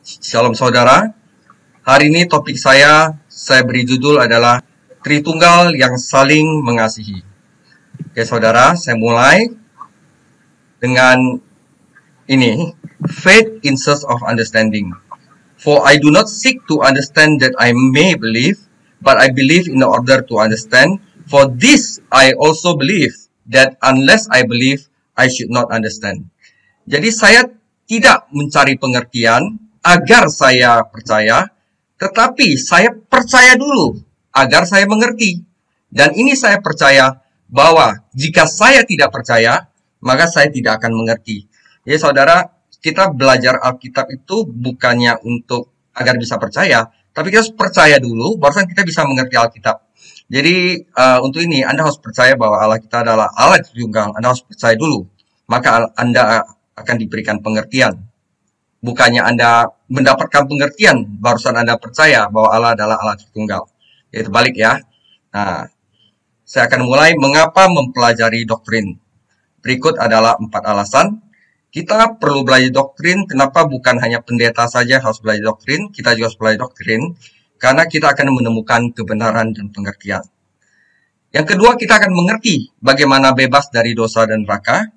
Shalom saudara. Hari ini topik saya beri judul adalah Tritunggal yang saling mengasihi. Saudara, saya mulai dengan ini, faith in search of understanding. For I do not seek to understand that I may believe, but I believe in order to understand. For this I also believe, that unless I believe, I should not understand. Jadi saya tidak mencari pengertian agar saya percaya, tetapi saya percaya dulu agar saya mengerti. Dan ini saya percaya bahwa jika saya tidak percaya, maka saya tidak akan mengerti. Ya saudara, kita belajar Alkitab itu bukannya untuk agar bisa percaya, tapi kita harus percaya dulu, barusan kita bisa mengerti Alkitab. Jadi untuk ini Anda harus percaya bahwa Allah kita adalah Allah Tritunggal. Anda harus percaya dulu, maka Anda akan diberikan pengertian. Bukannya Anda mendapatkan pengertian, barusan Anda percaya bahwa Allah adalah Allah Tritunggal. Itu balik ya. Nah, saya akan mulai mengapa mempelajari doktrin. Berikut adalah 4 alasan. Kita perlu belajar doktrin. Kenapa bukan hanya pendeta saja harus belajar doktrin, kita juga harus belajar doktrin. Karena kita akan menemukan kebenaran dan pengertian. Yang kedua, kita akan mengerti bagaimana bebas dari dosa dan neraka.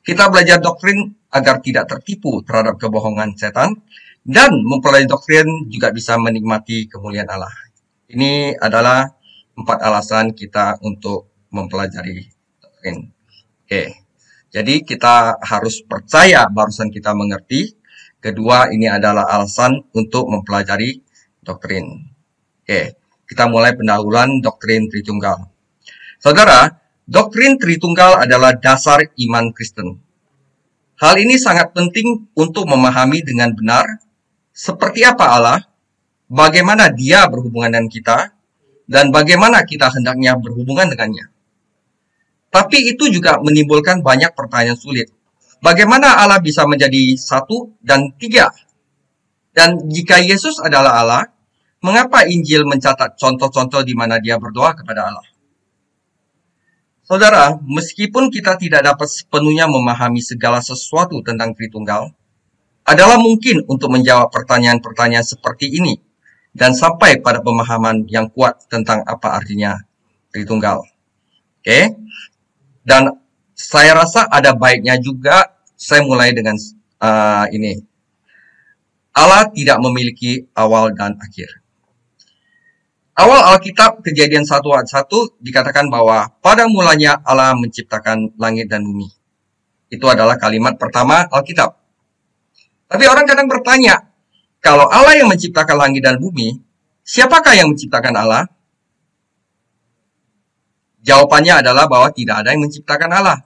Kita belajar doktrin agar tidak tertipu terhadap kebohongan setan. Dan mempelajari doktrin juga bisa menikmati kemuliaan Allah. Ini adalah 4 alasan kita untuk mempelajari doktrin. Jadi kita harus percaya barusan kita mengerti. Kedua, ini adalah alasan untuk mempelajari doktrin. Kita mulai pendahuluan doktrin Tritunggal. Saudara, doktrin Tritunggal adalah dasar iman Kristen. Hal ini sangat penting untuk memahami dengan benar seperti apa Allah, bagaimana Dia berhubungan dengan kita, dan bagaimana kita hendaknya berhubungan dengannya. Tapi itu juga menimbulkan banyak pertanyaan sulit. Bagaimana Allah bisa menjadi 1 dan 3? Dan jika Yesus adalah Allah, mengapa Injil mencatat contoh-contoh di mana Dia berdoa kepada Allah? Saudara, meskipun kita tidak dapat sepenuhnya memahami segala sesuatu tentang Tritunggal, adalah mungkin untuk menjawab pertanyaan-pertanyaan seperti ini dan sampai pada pemahaman yang kuat tentang apa artinya Tritunggal. Dan saya rasa ada baiknya juga saya mulai dengan ini. Allah tidak memiliki awal dan akhir. Awal Alkitab Kejadian 1 ayat 1 dikatakan bahwa pada mulanya Allah menciptakan langit dan bumi. Itu adalah kalimat pertama Alkitab. Tapi orang kadang bertanya, kalau Allah yang menciptakan langit dan bumi, siapakah yang menciptakan Allah? Jawabannya adalah bahwa tidak ada yang menciptakan Allah.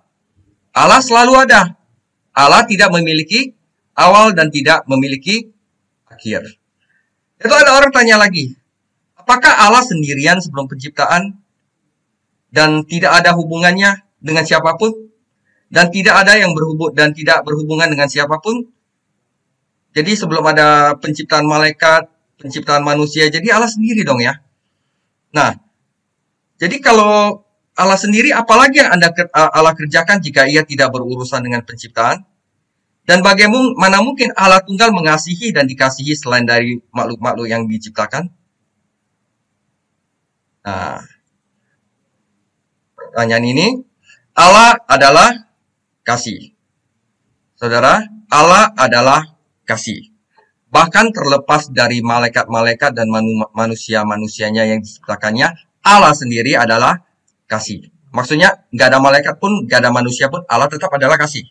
Allah selalu ada. Allah tidak memiliki awal dan tidak memiliki akhir. Itu ada orang tanya lagi, apakah Allah sendirian sebelum penciptaan dan tidak ada hubungannya dengan siapapun dan tidak ada yang tidak berhubungan dengan siapapun? Jadi sebelum ada penciptaan malaikat, penciptaan manusia, jadi Allah sendiri dong ya. Nah, jadi kalau Allah sendiri, apalagi yang Allah kerjakan jika Ia tidak berurusan dengan penciptaan? Dan bagaimana mungkin Allah Tunggal mengasihi dan dikasihi selain dari makhluk-makhluk yang diciptakan? Nah, pertanyaan ini, Allah adalah kasih. Saudara, Allah adalah kasih. Bahkan terlepas dari malaikat-malaikat dan manusia-manusianya yang diciptakannya, Allah sendiri adalah kasih. Maksudnya, nggak ada malaikat pun, nggak ada manusia pun, Allah tetap adalah kasih.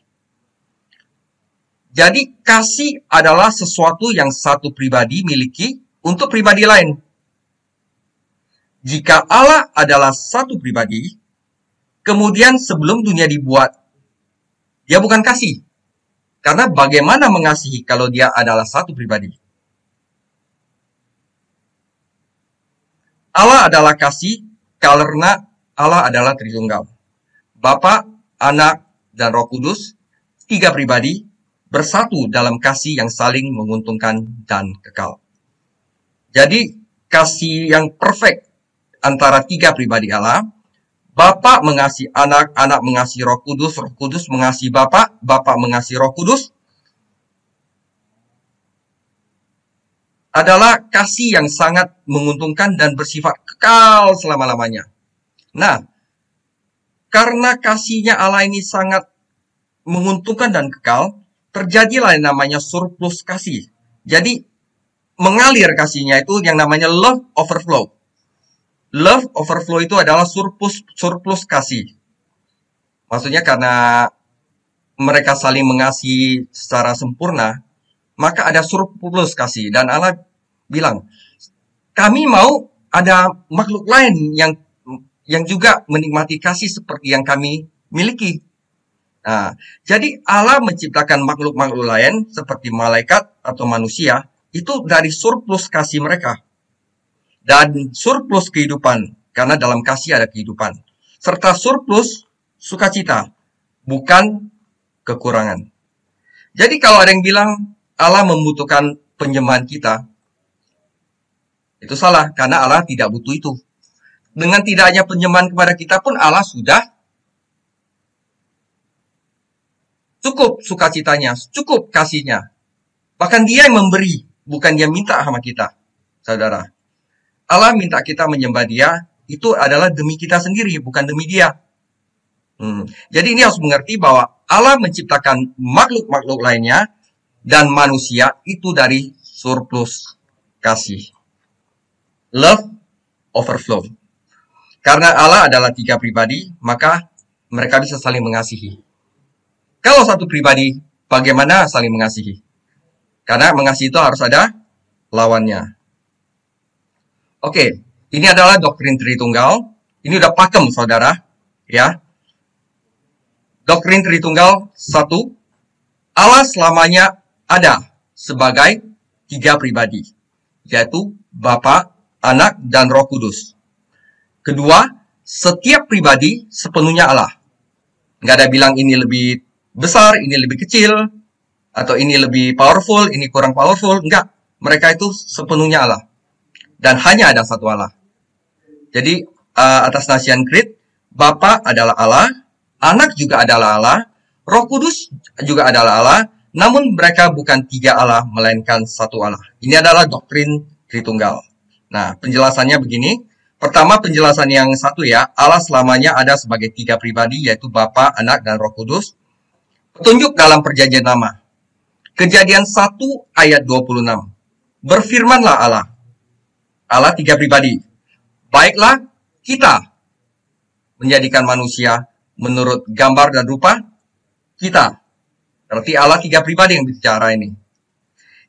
Jadi, kasih adalah sesuatu yang satu pribadi miliki untuk pribadi lain. Jika Allah adalah satu pribadi, kemudian sebelum dunia dibuat, Dia bukan kasih. Karena bagaimana mengasihi kalau Dia adalah satu pribadi? Allah adalah kasih karena Allah adalah Tritunggal. Bapa, Anak, dan Roh Kudus, 3 pribadi, bersatu dalam kasih yang saling menguntungkan dan kekal. Jadi, kasih yang perfect antara 3 pribadi Allah, Bapa mengasihi anak, anak mengasihi Roh Kudus mengasihi Bapa, Bapa mengasihi Roh Kudus. adalah kasih yang sangat menguntungkan dan bersifat kekal selama-lamanya. Nah, karena kasihnya Allah ini sangat menguntungkan dan kekal, terjadilah yang namanya surplus kasih. Jadi, mengalir kasihnya itu yang namanya love overflow. Love overflow itu adalah surplus kasih. Maksudnya karena mereka saling mengasihi secara sempurna, maka ada surplus kasih. Dan Allah bilang, kami mau ada makhluk lain yang juga menikmati kasih seperti yang kami miliki. Nah, jadi Allah menciptakan makhluk-makhluk lain seperti malaikat atau manusia itu dari surplus kasih mereka. Dan surplus kehidupan, karena dalam kasih ada kehidupan. Serta surplus sukacita, bukan kekurangan. Jadi kalau ada yang bilang Allah membutuhkan penyembahan kita, itu salah, karena Allah tidak butuh itu. Dengan tidaknya penyembahan kepada kita pun Allah sudah cukup sukacitanya, cukup kasihnya. Bahkan dia yang memberi, bukan dia minta sama kita, saudara. Allah minta kita menyembah dia, itu adalah demi kita sendiri, bukan demi dia. Jadi ini harus mengerti bahwa Allah menciptakan makhluk-makhluk lainnya, dan manusia itu dari surplus kasih. Love overflow. Karena Allah adalah 3 pribadi, maka mereka bisa saling mengasihi. Kalau satu pribadi, bagaimana saling mengasihi? Karena mengasihi itu harus ada lawannya. Oke, ini adalah doktrin Tritunggal. Ini udah pakem, saudara. Ya. Doktrin Tritunggal 1, Allah selamanya ada sebagai 3 pribadi, yaitu Bapa, Anak, dan Roh Kudus. Kedua, setiap pribadi sepenuhnya Allah. Nggak ada bilang ini lebih besar, ini lebih kecil, atau ini lebih powerful, ini kurang powerful. Enggak, mereka itu sepenuhnya Allah. Dan hanya ada satu Allah. Jadi, atas nasihat Creed, Bapa adalah Allah, Anak juga adalah Allah, Roh Kudus juga adalah Allah, namun mereka bukan 3 Allah, melainkan satu Allah. Ini adalah doktrin Tritunggal. Nah, penjelasannya begini. Pertama, penjelasan yang satu ya, Allah selamanya ada sebagai 3 pribadi, yaitu Bapa, Anak, dan Roh Kudus. Petunjuk dalam Perjanjian Lama. Kejadian 1 ayat 26. Berfirmanlah Allah. Allah 3 pribadi. Baiklah kita menjadikan manusia menurut gambar dan rupa kita. Berarti Allah 3 pribadi yang bicara ini.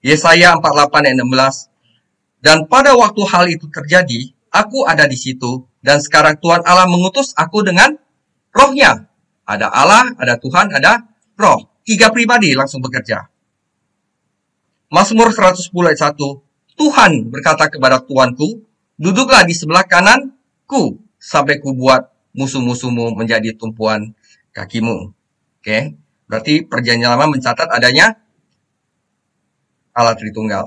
Yesaya 48 ayat 16. Dan pada waktu hal itu terjadi, aku ada di situ, dan sekarang Tuhan Allah mengutus aku dengan rohnya. Ada Allah, ada Tuhan, ada roh. 3 pribadi langsung bekerja. Mazmur 110 ayat 1. Tuhan berkata kepada Tuanku, duduklah di sebelah kananku, sampai ku buat musuh-musuhmu menjadi tumpuan kakimu. Oke, berarti Perjanjian Lama mencatat adanya Allah Tritunggal.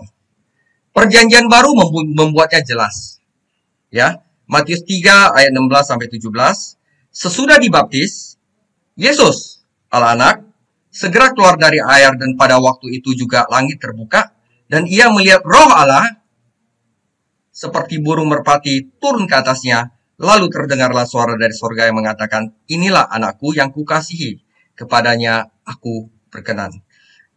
Perjanjian Baru membuatnya jelas. Ya, Matius 3 ayat 16 sampai 17. Sesudah dibaptis, Yesus, Allah Anak, segera keluar dari air, dan pada waktu itu juga langit terbuka, dan ia melihat roh Allah seperti burung merpati turun ke atasnya. Lalu terdengarlah suara dari surga yang mengatakan, inilah anakku yang kukasihi, kepadanya aku berkenan.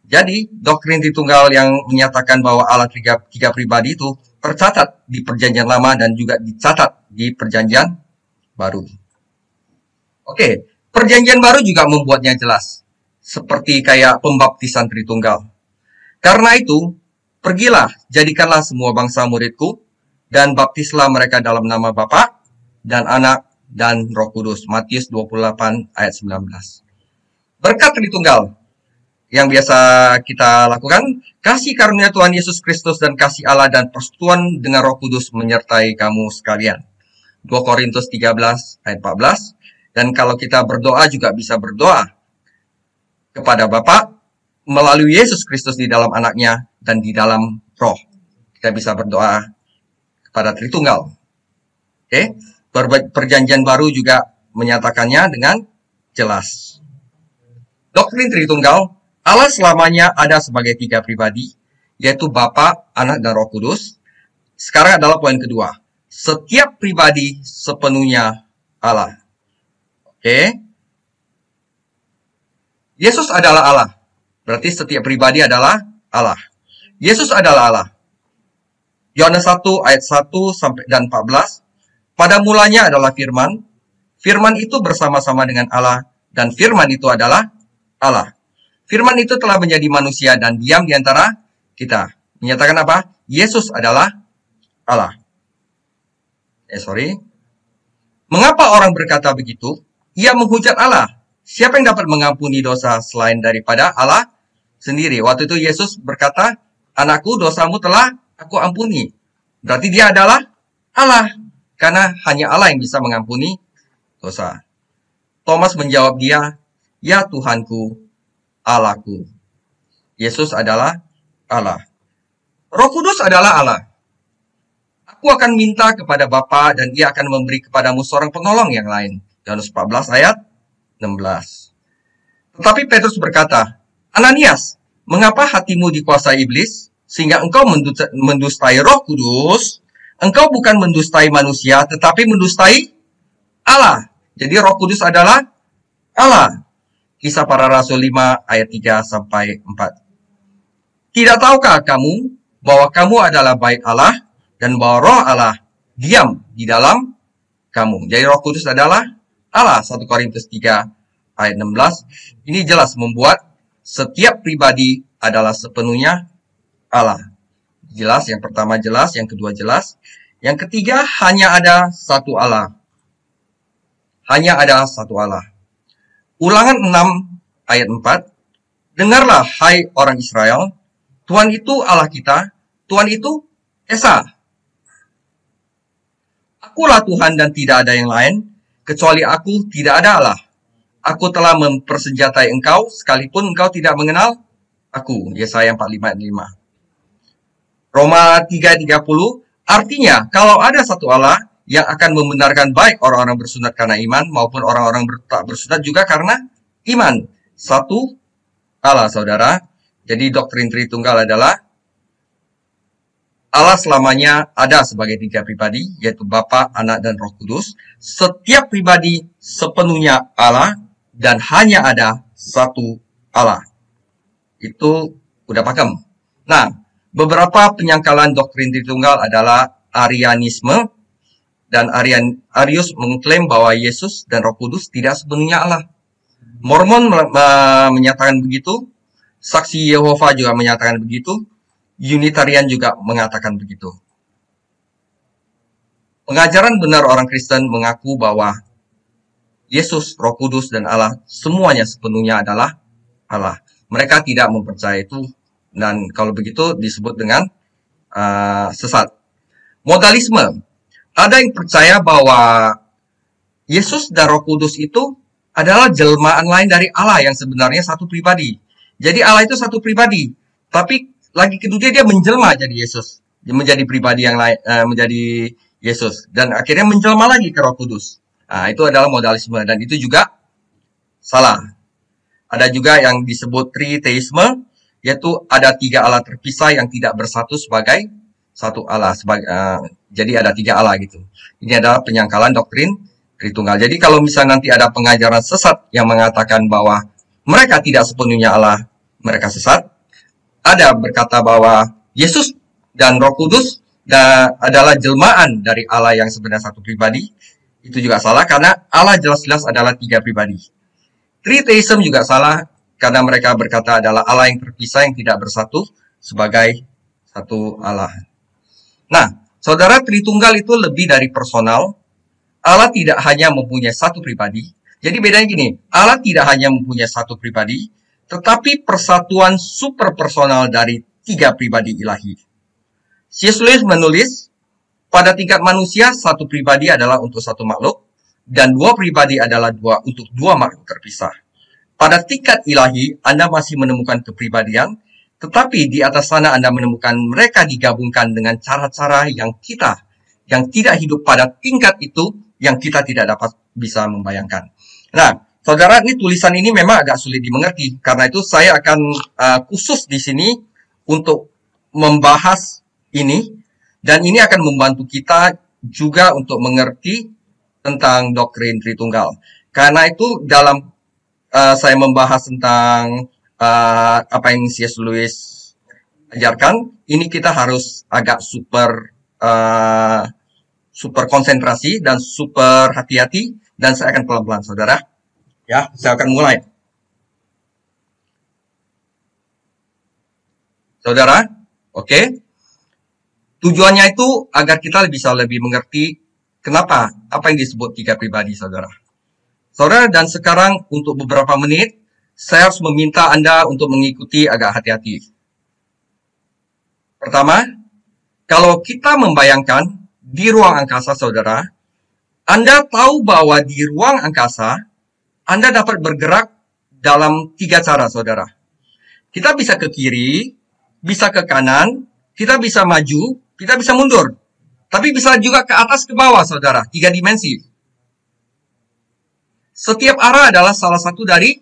Jadi, doktrin Tritunggal yang menyatakan bahwa Allah 3 pribadi itu tercatat di Perjanjian Lama dan juga dicatat di Perjanjian Baru. Oke, Perjanjian Baru juga membuatnya jelas, seperti kayak pembaptisan Tritunggal. Karena itu, pergilah, jadikanlah semua bangsa muridku, dan baptislah mereka dalam nama Bapa dan Anak dan Roh Kudus. Matius 28 ayat 19. Berkat Tritunggal yang biasa kita lakukan, kasih karunia Tuhan Yesus Kristus dan kasih Allah dan persekutuan dengan Roh Kudus menyertai kamu sekalian. 2 Korintus 13 ayat 14. Dan kalau kita berdoa juga bisa berdoa kepada Bapa melalui Yesus Kristus di dalam Anaknya dan di dalam Roh. Kita bisa berdoa kepada Tritunggal. Oke, Perjanjian Baru juga menyatakannya dengan jelas. Doktrin Tritunggal, Allah selamanya ada sebagai 3 pribadi, yaitu Bapa, Anak, dan Roh Kudus. Sekarang adalah poin kedua. Setiap pribadi sepenuhnya Allah. Oke. Yesus adalah Allah. Berarti setiap pribadi adalah Allah. Yesus adalah Allah. Yohanes 1 ayat 1 sampai dan 14. Pada mulanya adalah firman. Firman itu bersama-sama dengan Allah. Dan firman itu adalah Allah. Firman itu telah menjadi manusia dan diam di antara kita. Menyatakan apa? Yesus adalah Allah. Mengapa orang berkata begitu? Ia menghujat Allah. Siapa yang dapat mengampuni dosa selain daripada Allah sendiri? Waktu itu Yesus berkata, anakku, dosamu telah aku ampuni. Berarti dia adalah Allah. Karena hanya Allah yang bisa mengampuni dosa. Thomas menjawab dia, ya Tuhanku, Allahku. Yesus adalah Allah. Roh Kudus adalah Allah. Aku akan minta kepada Bapa dan ia akan memberi kepadamu seorang penolong yang lain. Yohanes 14 ayat 16. Tetapi Petrus berkata, Ananias, mengapa hatimu dikuasai iblis, sehingga engkau mendustai Roh Kudus? Engkau bukan mendustai manusia, tetapi mendustai Allah. Jadi Roh Kudus adalah Allah. Kisah Para Rasul 5 ayat 3 sampai 4. Tidak tahukah kamu bahwa kamu adalah bait Allah dan bahwa Roh Allah diam di dalam kamu? Jadi Roh Kudus adalah Allah. 1 Korintus 3 ayat 16. Ini jelas membuat setiap pribadi adalah sepenuhnya Allah. Jelas, yang pertama jelas, yang kedua jelas. Yang ketiga, hanya ada satu Allah. Hanya ada satu Allah. Ulangan 6 ayat 4. Dengarlah hai orang Israel, Tuhan itu Allah kita, Tuhan itu Esa. Akulah Tuhan dan tidak ada yang lain, kecuali aku tidak ada Allah. Aku telah mempersenjatai engkau, sekalipun engkau tidak mengenal aku. Yesaya 45 ayat 5. Roma 3:30, artinya kalau ada satu Allah yang akan membenarkan baik orang-orang bersunat karena iman maupun orang-orang tak bersunat juga karena iman. Satu Allah, saudara. Jadi doktrin Tritunggal adalah Allah selamanya ada sebagai tiga pribadi, yaitu Bapa, Anak, dan Roh Kudus. Setiap pribadi sepenuhnya Allah dan hanya ada satu Allah. Itu udah pakem. Nah, beberapa penyangkalan doktrin Tritunggal adalah Arianisme, dan Arius mengklaim bahwa Yesus dan Roh Kudus tidak sepenuhnya Allah. Mormon menyatakan begitu, Saksi Yehova juga menyatakan begitu, Unitarian juga mengatakan begitu. Pengajaran benar orang Kristen mengaku bahwa Yesus, Roh Kudus, dan Allah semuanya sepenuhnya adalah Allah. Mereka tidak mempercayai itu, dan kalau begitu disebut dengan sesat. Modalisme. Ada yang percaya bahwa Yesus dan Roh Kudus itu adalah jelmaan lain dari Allah yang sebenarnya satu pribadi. Jadi Allah itu satu pribadi, tapi lagi kedua dia menjelma jadi Yesus, menjadi pribadi yang lain, menjadi Yesus, dan akhirnya menjelma lagi ke Roh Kudus. Nah, itu adalah modalisme, dan itu juga salah. Ada juga yang disebut triteisme, yaitu ada tiga Allah terpisah yang tidak bersatu sebagai satu Allah. Jadi ada tiga Allah gitu. Ini adalah penyangkalan doktrin Tritunggal. Jadi kalau misalnya nanti ada pengajaran sesat yang mengatakan bahwa mereka tidak sepenuhnya Allah, mereka sesat. Ada berkata bahwa Yesus dan Roh Kudus adalah jelmaan dari Allah yang sebenarnya satu pribadi. Itu juga salah karena Allah jelas-jelas adalah tiga pribadi. Triteism juga salah karena mereka berkata adalah Allah yang terpisah yang tidak bersatu sebagai satu Allah. Nah, saudara, Tritunggal itu lebih dari personal. Allah tidak hanya mempunyai satu pribadi. Jadi bedanya gini, Allah tidak hanya mempunyai satu pribadi, tetapi persatuan super personal dari tiga pribadi ilahi. C.S. Lewis menulis, pada tingkat manusia, satu pribadi adalah untuk satu makhluk, dan dua pribadi adalah untuk dua makhluk terpisah. Pada tingkat ilahi, Anda masih menemukan kepribadian, tetapi di atas sana Anda menemukan mereka digabungkan dengan cara-cara yang tidak hidup pada tingkat itu, yang kita tidak dapat bisa membayangkan. Nah, saudara, ini tulisan ini memang agak sulit dimengerti. Karena itu saya akan khusus di sini untuk membahas ini, dan ini akan membantu kita juga untuk mengerti tentang doktrin Tritunggal. Karena itu dalam saya membahas tentang apa yang C.S. Lewis ajarkan, ini kita harus agak super konsentrasi dan super hati-hati, dan saya akan pelan-pelan, saudara. Ya, saya akan mulai. Saudara, oke. Tujuannya itu agar kita bisa lebih mengerti kenapa, apa yang disebut tiga pribadi, saudara. Saudara, dan sekarang untuk beberapa menit, saya harus meminta Anda untuk mengikuti agak hati-hati. Pertama, kalau kita membayangkan di ruang angkasa, saudara, Anda tahu bahwa di ruang angkasa, Anda dapat bergerak dalam tiga cara, saudara. Kita bisa ke kiri, bisa ke kanan, kita bisa maju, kita bisa mundur. Tapi bisa juga ke atas, ke bawah, saudara. Tiga dimensi. Setiap arah adalah salah satu dari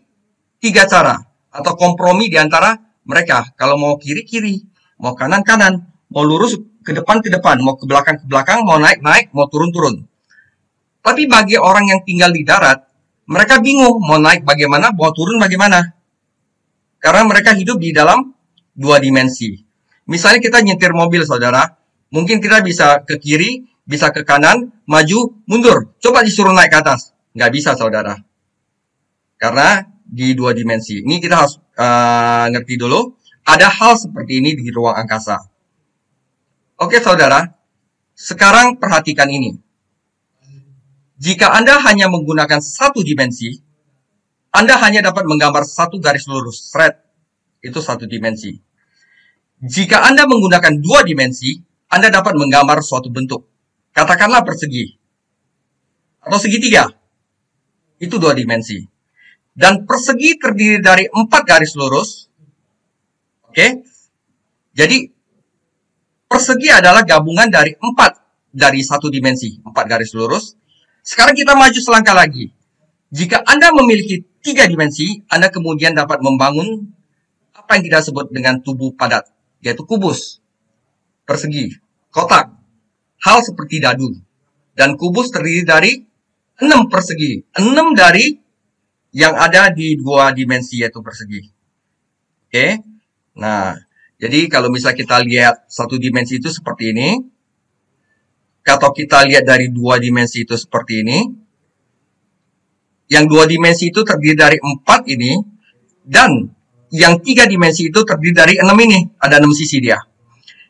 tiga cara. Atau kompromi di antara mereka. Kalau mau kiri-kiri, mau kanan-kanan, mau lurus ke depan, mau ke belakang, mau naik-naik, mau turun-turun. Tapi bagi orang yang tinggal di darat, mereka bingung mau naik bagaimana, mau turun bagaimana. Karena mereka hidup di dalam dua dimensi. Misalnya kita nyetir mobil, saudara. Mungkin kita bisa ke kiri, bisa ke kanan, maju, mundur. Coba disuruh naik ke atas. Nggak bisa, saudara. Karena di dua dimensi. Ini kita harus ngerti dulu. Ada hal seperti ini di ruang angkasa. Oke, saudara. Sekarang perhatikan ini. Jika Anda hanya menggunakan satu dimensi, Anda hanya dapat menggambar satu garis lurus, thread. Itu satu dimensi. Jika Anda menggunakan dua dimensi, Anda dapat menggambar suatu bentuk. Katakanlah persegi. Atau segitiga. Itu dua dimensi. Dan persegi terdiri dari 4 garis lurus. Oke. Jadi, persegi adalah gabungan dari 4 dari satu dimensi. 4 garis lurus. Sekarang kita maju selangkah lagi. Jika Anda memiliki 3 dimensi, Anda kemudian dapat membangun apa yang kita sebut dengan tubuh padat. Yaitu kubus. Persegi, kotak, hal seperti dadu. Dan kubus terdiri dari 6 persegi. 6 dari yang ada di dua dimensi yaitu persegi. Oke. Nah, jadi kalau misalnya kita lihat satu dimensi itu seperti ini. Kalau kita lihat dari dua dimensi itu seperti ini. Yang dua dimensi itu terdiri dari 4 ini. Dan yang 3 dimensi itu terdiri dari 6 ini. Ada 6 sisi dia.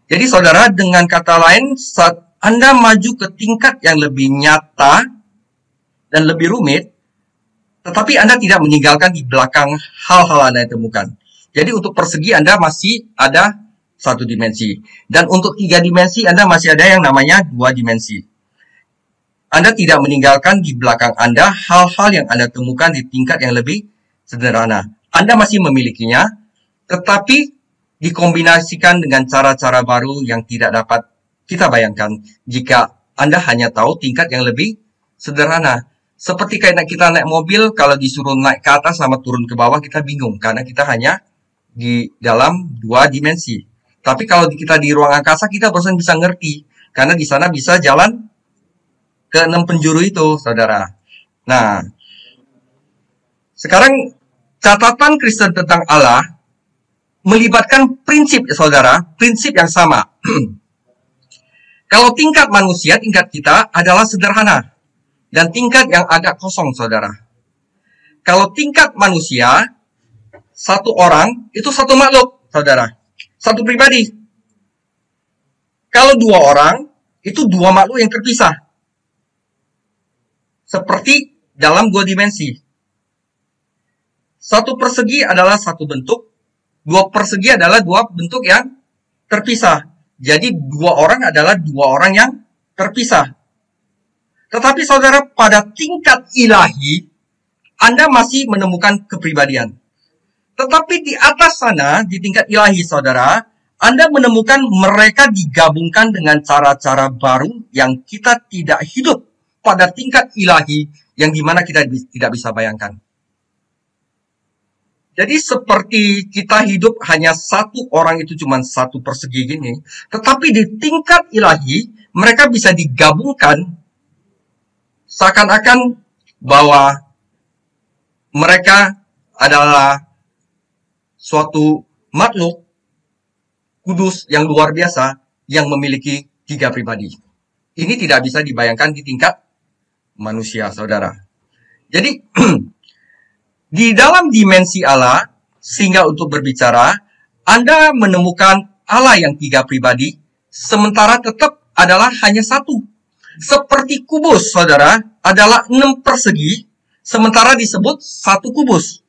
Jadi saudara, dengan kata lain, saat Anda maju ke tingkat yang lebih nyata dan lebih rumit, tetapi Anda tidak meninggalkan di belakang hal-hal Anda yang temukan. Jadi untuk persegi Anda masih ada satu dimensi. Dan untuk 3 dimensi Anda masih ada yang namanya 2 dimensi. Anda tidak meninggalkan di belakang Anda hal-hal yang Anda temukan di tingkat yang lebih sederhana. Anda masih memilikinya, tetapi dikombinasikan dengan cara-cara baru yang tidak dapat kita bayangkan jika Anda hanya tahu tingkat yang lebih sederhana. Seperti kayak kita naik mobil, kalau disuruh naik ke atas sama turun ke bawah, kita bingung. Karena kita hanya di dalam 2 dimensi. Tapi kalau kita di ruang angkasa, kita barusan bisa ngerti. Karena di sana bisa jalan ke 6 penjuru itu, saudara. Nah, sekarang catatan Kristen tentang Allah melibatkan prinsip, saudara, prinsip yang sama. Kalau tingkat manusia, tingkat kita adalah sederhana. Dan tingkat yang agak kosong, saudara. Kalau tingkat manusia, satu orang, itu satu makhluk, saudara. Satu pribadi. Kalau 2 orang, itu 2 makhluk yang terpisah. Seperti dalam 2 dimensi. Satu persegi adalah satu bentuk. 2 persegi adalah 2 bentuk yang terpisah. Jadi 2 orang adalah 2 orang yang terpisah. Tetapi saudara, pada tingkat ilahi, Anda masih menemukan kepribadian. Tetapi di atas sana, di tingkat ilahi saudara, Anda menemukan mereka digabungkan dengan cara-cara baru yang kita tidak hidup pada tingkat ilahi yang dimana kita tidak bisa bayangkan. Jadi seperti kita hidup hanya satu orang itu cuma satu persegi gini, tetapi di tingkat ilahi mereka bisa digabungkan seakan-akan bahwa mereka adalah suatu makhluk kudus yang luar biasa yang memiliki 3 pribadi. Ini tidak bisa dibayangkan di tingkat manusia, saudara. Jadi di dalam dimensi Allah, sehingga untuk berbicara, Anda menemukan Allah yang 3 pribadi, sementara tetap adalah hanya satu. Seperti kubus, saudara, adalah 6 persegi, sementara disebut satu kubus.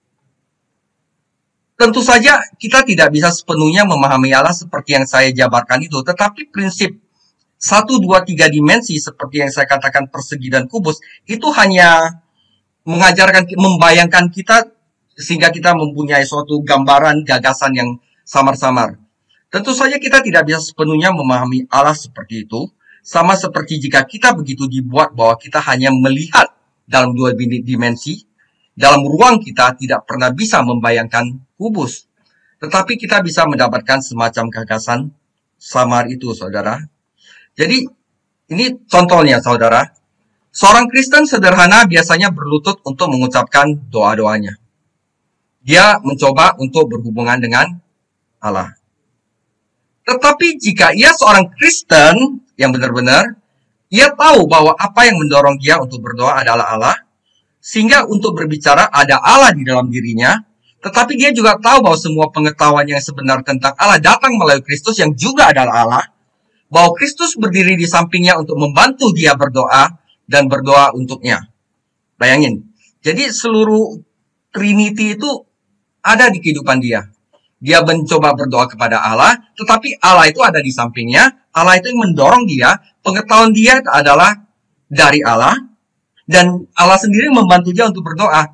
Tentu saja kita tidak bisa sepenuhnya memahami Allah seperti yang saya jabarkan itu, tetapi prinsip 1, 2, 3 dimensi seperti yang saya katakan persegi dan kubus, itu hanya mengajarkan, membayangkan kita sehingga kita mempunyai suatu gambaran, gagasan yang samar-samar. Tentu saja kita tidak bisa sepenuhnya memahami Allah seperti itu, sama seperti jika kita begitu dibuat bahwa kita hanya melihat dalam 2 dimensi, dalam ruang kita tidak pernah bisa membayangkan kubus. Tetapi kita bisa mendapatkan semacam gagasan samar itu, saudara. Jadi, ini contohnya, saudara. Seorang Kristen sederhana biasanya berlutut untuk mengucapkan doa-doanya. Dia mencoba untuk berhubungan dengan Allah. Tetapi jika ia seorang Kristen yang benar-benar, ia tahu bahwa apa yang mendorong dia untuk berdoa adalah Allah, sehingga untuk berbicara ada Allah di dalam dirinya, tetapi dia juga tahu bahwa semua pengetahuan yang sebenar tentang Allah datang melalui Kristus yang juga adalah Allah, bahwa Kristus berdiri di sampingnya untuk membantu dia berdoa, dan berdoa untuknya. Bayangin. Jadi seluruh Trinity itu ada di kehidupan dia. Dia mencoba berdoa kepada Allah, tetapi Allah itu ada di sampingnya. Allah itu yang mendorong dia. Pengetahuan dia adalah dari Allah. Dan Allah sendiri membantu dia untuk berdoa.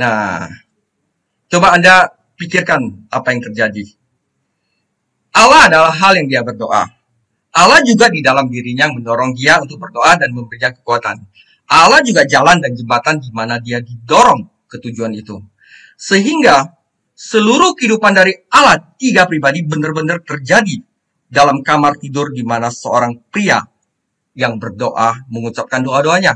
Nah, coba Anda pikirkan apa yang terjadi. Allah adalah hal yang dia berdoa. Allah juga di dalam dirinya mendorong dia untuk berdoa dan memberinya kekuatan. Allah juga jalan dan jembatan di mana dia didorong ke tujuan itu. Sehingga seluruh kehidupan dari Allah 3 pribadi benar-benar terjadi dalam kamar tidur di mana seorang pria yang berdoa mengucapkan doa-doanya.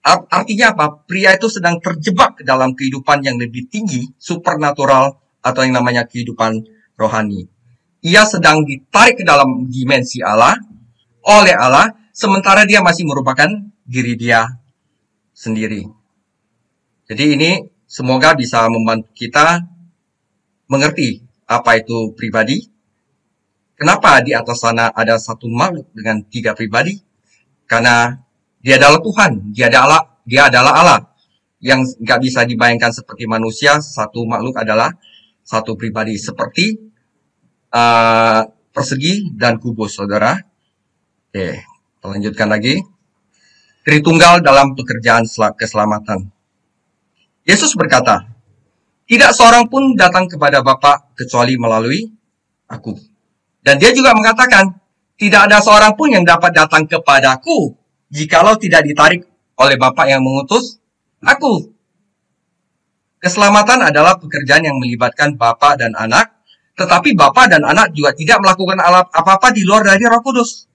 Artinya apa? Pria itu sedang terjebak ke dalam kehidupan yang lebih tinggi, supernatural, atau yang namanya kehidupan rohani. Ia sedang ditarik ke dalam dimensi Allah, oleh Allah, sementara dia masih merupakan diri dia sendiri. Jadi ini semoga bisa membantu kita mengerti apa itu pribadi. Kenapa di atas sana ada satu makhluk dengan 3 pribadi? Karena dia adalah Tuhan, dia adalah Allah. Yang nggak bisa dibayangkan seperti manusia, satu makhluk adalah satu pribadi. Seperti persegi dan kubus, saudara. Oke, kita lanjutkan lagi. Tritunggal dalam pekerjaan keselamatan. Yesus berkata, tidak seorang pun datang kepada Bapa kecuali melalui aku. Dan dia juga mengatakan, tidak ada seorang pun yang dapat datang kepadaku jikalau tidak ditarik oleh Bapa yang mengutus aku. Keselamatan adalah pekerjaan yang melibatkan Bapa dan Anak, tetapi Bapa dan Anak juga tidak melakukan apa-apa di luar dari Roh Kudus.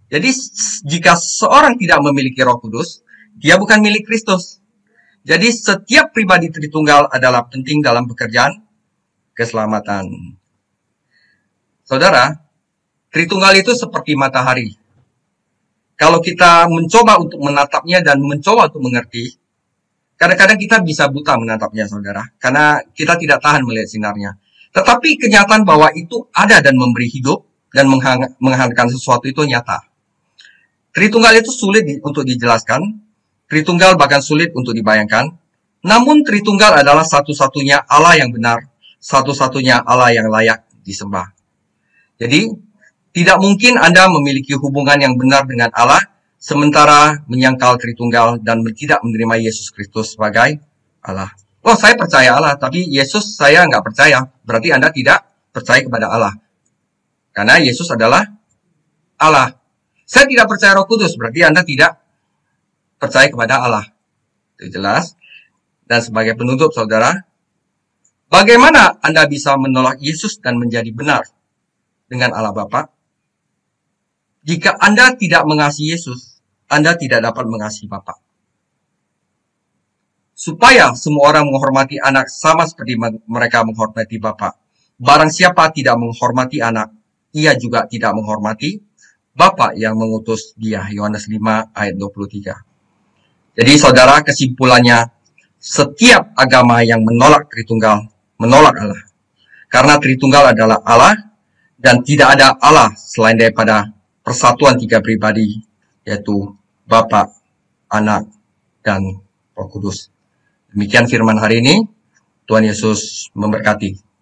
Jadi jika seorang tidak memiliki Roh Kudus, dia bukan milik Kristus. Jadi setiap pribadi Tritunggal adalah penting dalam pekerjaan keselamatan. Saudara, Tritunggal itu seperti matahari. Kalau kita mencoba untuk menatapnya dan mencoba untuk mengerti, kadang-kadang kita bisa buta menatapnya, saudara, karena kita tidak tahan melihat sinarnya. Tetapi kenyataan bahwa itu ada dan memberi hidup dan menghangatkan sesuatu itu nyata. Tritunggal itu sulit untuk dijelaskan, Tritunggal bahkan sulit untuk dibayangkan, namun Tritunggal adalah satu-satunya Allah yang benar, satu-satunya Allah yang layak disembah. Jadi, tidak mungkin Anda memiliki hubungan yang benar dengan Allah, sementara menyangkal Tritunggal dan tidak menerima Yesus Kristus sebagai Allah. Oh, saya percaya Allah, tapi Yesus saya nggak percaya. Berarti Anda tidak percaya kepada Allah. Karena Yesus adalah Allah. Saya tidak percaya Roh Kudus, berarti Anda tidak percaya kepada Allah. Itu jelas. Dan sebagai penutup, saudara, Bagaimana Anda bisa menolak Yesus dan menjadi benar dengan Allah Bapa? Jika Anda tidak mengasihi Yesus, Anda tidak dapat mengasihi Bapa. Supaya semua orang menghormati anak sama seperti mereka menghormati Bapa. Barang siapa tidak menghormati anak, ia juga tidak menghormati Bapa yang mengutus dia. Yohanes 5 ayat 23. Jadi saudara, kesimpulannya, setiap agama yang menolak Tritunggal, menolak Allah. Karena Tritunggal adalah Allah, dan tidak ada Allah selain daripada persatuan tiga pribadi, yaitu Bapa, Anak, dan Roh Kudus. Demikian firman hari ini. Tuhan Yesus memberkati.